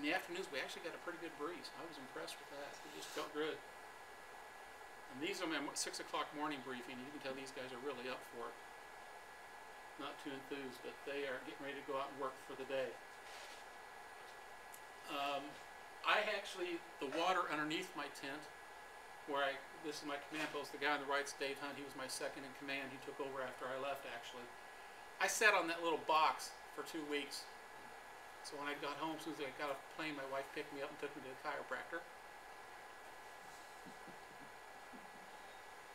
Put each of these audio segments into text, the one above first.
In the afternoons, we actually got a pretty good breeze. I was impressed with that. It just felt good. And these are my 6 o'clock morning briefing. You can tell these guys are really up for it. Not too enthused, but they are getting ready to go out and work for the day. The water underneath my tent, this is my command post, the guy on the right's Dave Hunt. He was my second in command. He took over after I left, actually. I sat on that little box for 2 weeks. So when I got home, as soon as I got off the plane, my wife picked me up and took me to the chiropractor.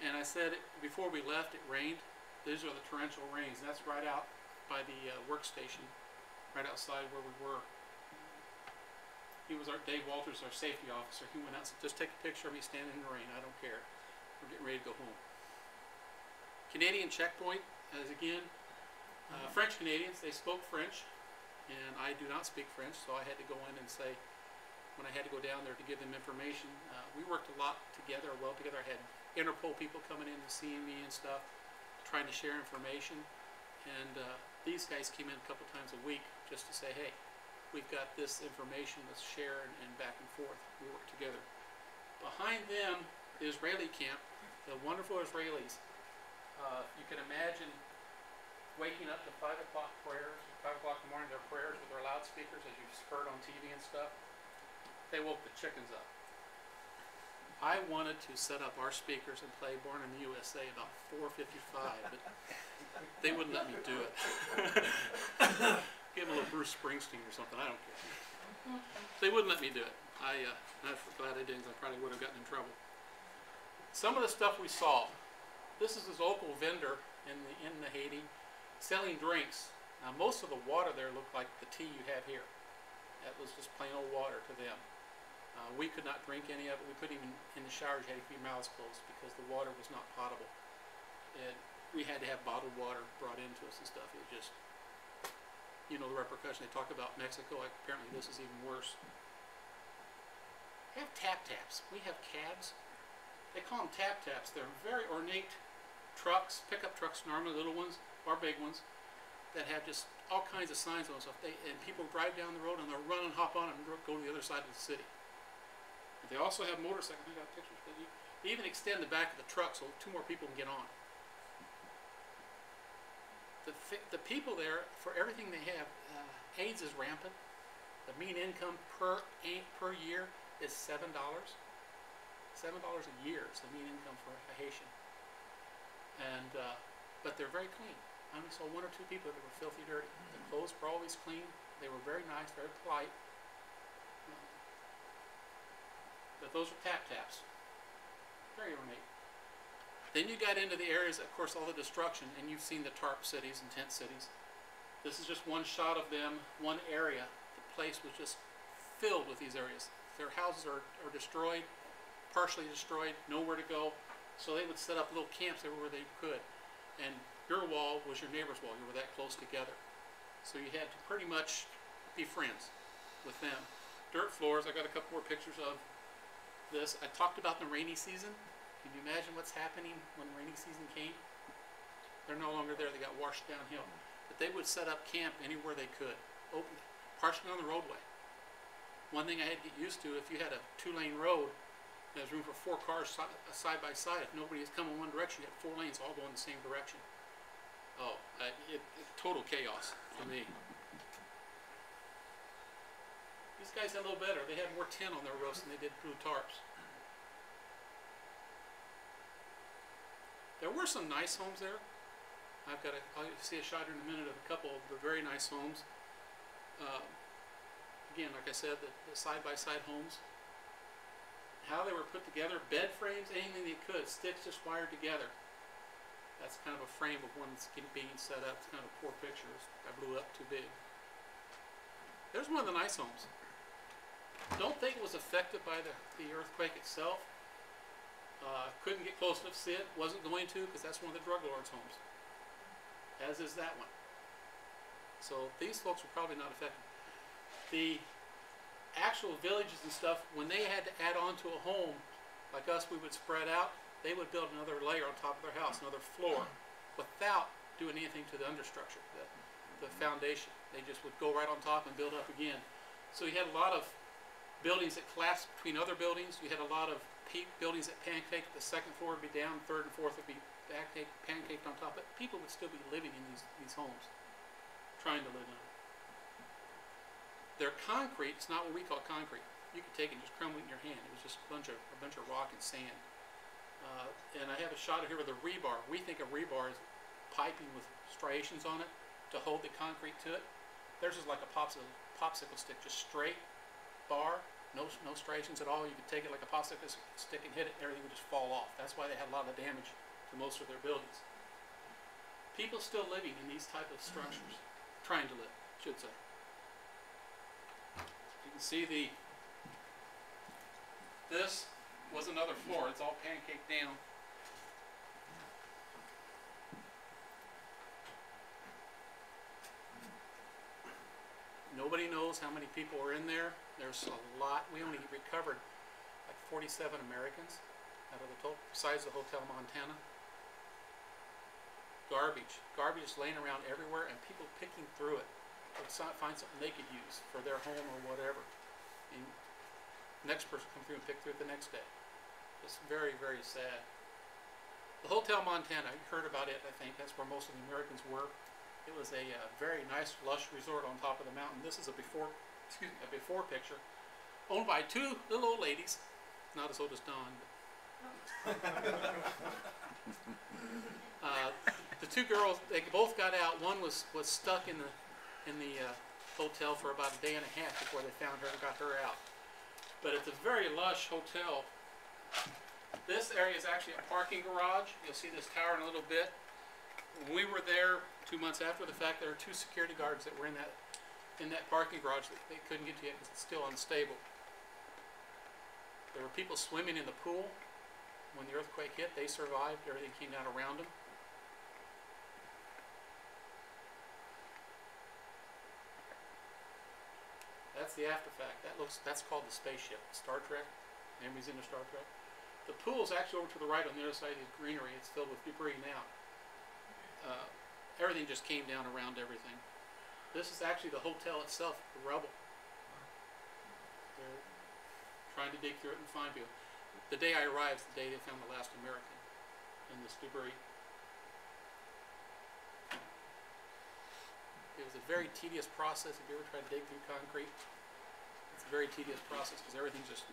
And I said, before we left, it rained. These are the torrential rains. That's right out by the workstation, right outside where we were. Dave Walters, our safety officer. He went out and said, just take a picture of me standing in the rain. I don't care. We're getting ready to go home. Canadian checkpoint, as again, French Canadians, they spoke French, and I do not speak French, so I had to go in and say, when I had to go down there to give them information, we worked a lot together, well together. I had Interpol people coming in and seeing me and stuff, trying to share information, and these guys came in a couple times a week just to say, hey, we've got this information, let's share, and back and forth. We work together. Behind them, the Israeli camp, the wonderful Israelis. You can imagine waking up to 5 o'clock prayers, 5 o'clock in the morning, their prayers with their loudspeakers, as you've heard on TV and stuff. They woke the chickens up. I wanted to set up our speakers and play Born in the USA about 4:55, but they wouldn't let me do it. Give them a little Bruce Springsteen or something, I don't care. They wouldn't let me do it. I'm glad I didn't, because I probably would have gotten in trouble. Some of the stuff we saw. This is this local vendor in the Haiti selling drinks. Now most of the water there looked like the tea you have here. That was just plain old water to them. We could not drink any of it. We couldn't even, in the showers, you had to keep your mouths closed because the water was not potable. And we had to have bottled water brought into us and stuff. It was just, you know, the repercussion. They talk about Mexico. Apparently this is even worse. They have tap-taps. We have cabs. They call them tap-taps. They're very ornate trucks, pickup trucks, normally little ones or big ones, that have just all kinds of signs on them. So and people drive down the road and they'll run and hop on it and go to the other side of the city. But they also have motorcycles. I got pictures. They even extend the back of the truck so 2 more people can get on. The people there, for everything they have, AIDS is rampant. The mean income per year is $7. $7 a year is the mean income for a Haitian. And but they're very clean. I only saw 1 or 2 people that were filthy dirty. The clothes were always clean. They were very nice, very polite. But those are tap-taps. Very ornate. Then you got into the areas, of course, all the destruction, and you've seen the tarp cities and tent cities. This is just one shot of them, one area. The place was just filled with these areas. Their houses are destroyed, partially destroyed, nowhere to go. So they would set up little camps everywhere they could. And your wall was your neighbor's wall. You were that close together. So you had to pretty much be friends with them. Dirt floors. I got a couple more pictures of this. I talked about the rainy season. Can you imagine what's happening when rainy season came? They're no longer there. They got washed downhill. But they would set up camp anywhere they could, open, partially on the roadway. One thing I had to get used to, if you had a 2-lane road, there's room for 4 cars side by side. If nobody is coming one direction, you had 4 lanes all going the same direction. Oh, total chaos for me. These guys had a little better. They had more tin on their roofs than they did blue tarps. There were some nice homes there. I'll see a shot here in a minute of a couple of the very nice homes. Again, like I said, the side-by-side homes. How they were put together, bed frames, anything they could, sticks just wired together. That's kind of a frame of one that's being set up. It's kind of a poor picture. I blew it up too big. There's one of the nice homes. Don't think it was affected by the earthquake itself. Couldn't get close enough to see it. Wasn't going to, because that's one of the drug lords' homes. As is that one. So these folks were probably not affected. The actual villages and stuff, when they had to add on to a home, like us, we would spread out. They would build another layer on top of their house, another floor, without doing anything to the understructure, the foundation. They just would go right on top and build up again. So you had a lot of buildings that collapsed between other buildings. You had a lot of buildings that pancaked. The second floor would be down, third and fourth would be pancaked on top. But people would still be living in these homes, trying to live in them. They're concrete. It's not what we call concrete. You could take it and just crumble it in your hand. It was just a bunch of rock and sand. And I have a shot here with a rebar. We think of rebar as piping with striations on it to hold the concrete to it. Theirs is like a popsicle stick, just straight bar, no striations at all. You could take it like a popsicle stick and hit it, everything would just fall off. That's why they had a lot of damage to most of their buildings. People still living in these type of structures, trying to live, I should say. You can see this was another floor. It's all pancaked down. Nobody knows how many people are in there. There's a lot. We only recovered like 47 Americans out of the total, besides the Hotel Montana. Garbage is laying around everywhere, and people picking through it to find something they could use for their home or whatever. And next person come through and pick through it the next day. It's very, very sad. The Hotel Montana, you heard about it, I think. That's where most of the Americans were. It was a very nice, lush resort on top of the mountain. This is a before picture, owned by two little old ladies, not as old as Dawn. The two girls, they both got out. One was stuck in the hotel for about a day and a half before they found her and got her out. But it's a very lush hotel. This area is actually a parking garage. You'll see this tower in a little bit. When we were there 2 months after the fact, there were 2 security guards that were in that parking garage that they couldn't get to yet because it's still unstable. There were people swimming in the pool when the earthquake hit. They survived. Everything came down around them. That's the afterfact. That's called the spaceship. Star Trek. Anybody's into Star Trek? The pool's actually over to the right on the other side of the greenery. It's filled with debris now. Everything just came down around everything. This is actually the hotel itself, the rubble. They're trying to dig through it and find people. The day I arrived is the day they found the last American in this debris. It was a very tedious process. If you ever tried to dig through concrete, it's a very tedious process because everything's just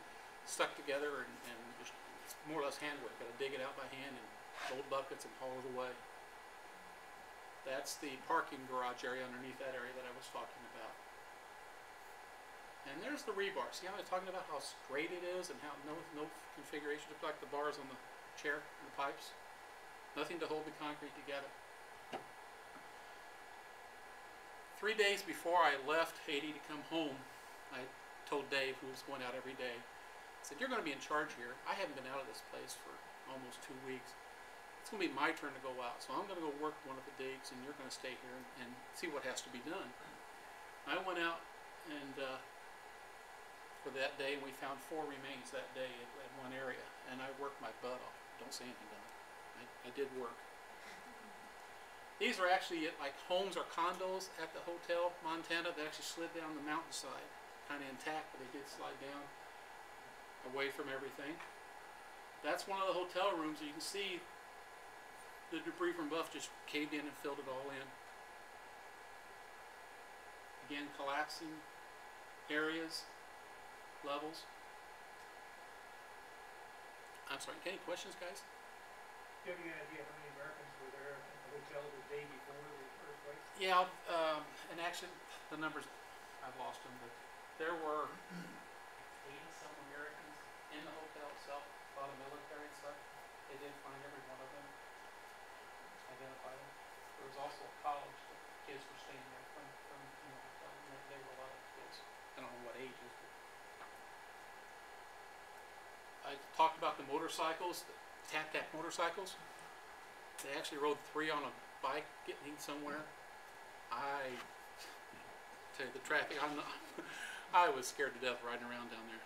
stuck together and just, it's more or less handwork. Got to dig it out by hand and load buckets and haul it away. That's the parking garage area underneath that area that I was talking about. And there's the rebar. See how I was talking about how straight it is and how no configuration, just like the bars on the chair and the pipes. Nothing to hold the concrete together. 3 days before I left Haiti to come home, I told Dave, who was going out every day, I said, "You're going to be in charge here. I haven't been out of this place for almost 2 weeks. It's going to be my turn to go out, so I'm going to go work one of the digs, and you're going to stay here and see what has to be done." I went out and for that day, and we found 4 remains that day at one area, and I worked my butt off. Don't say anything, Don. I did work. These are actually like homes or condos at the Hotel Montana that actually slid down the mountainside, kind of intact, but they did slide down away from everything. That's one of the hotel rooms. You can see the debris from above just caved in and filled it all in. Again, collapsing areas, levels. I'm sorry, any questions, guys? Do you have any idea how many Americans were there at the hotel the day before the earthquake? Yeah, and actually, the numbers, I've lost them, but there were 80-some Americans in the hotel itself, a lot of military and stuff. They didn't find every one of them, identify them. There was also a college that kids were staying there from the hotel, and they were a lot of kids. I don't know what ages, but I talked about the motorcycles, the tap-tap motorcycles. They actually rode 3 on a bike getting somewhere. I tell you, the traffic, I was scared to death riding around down there.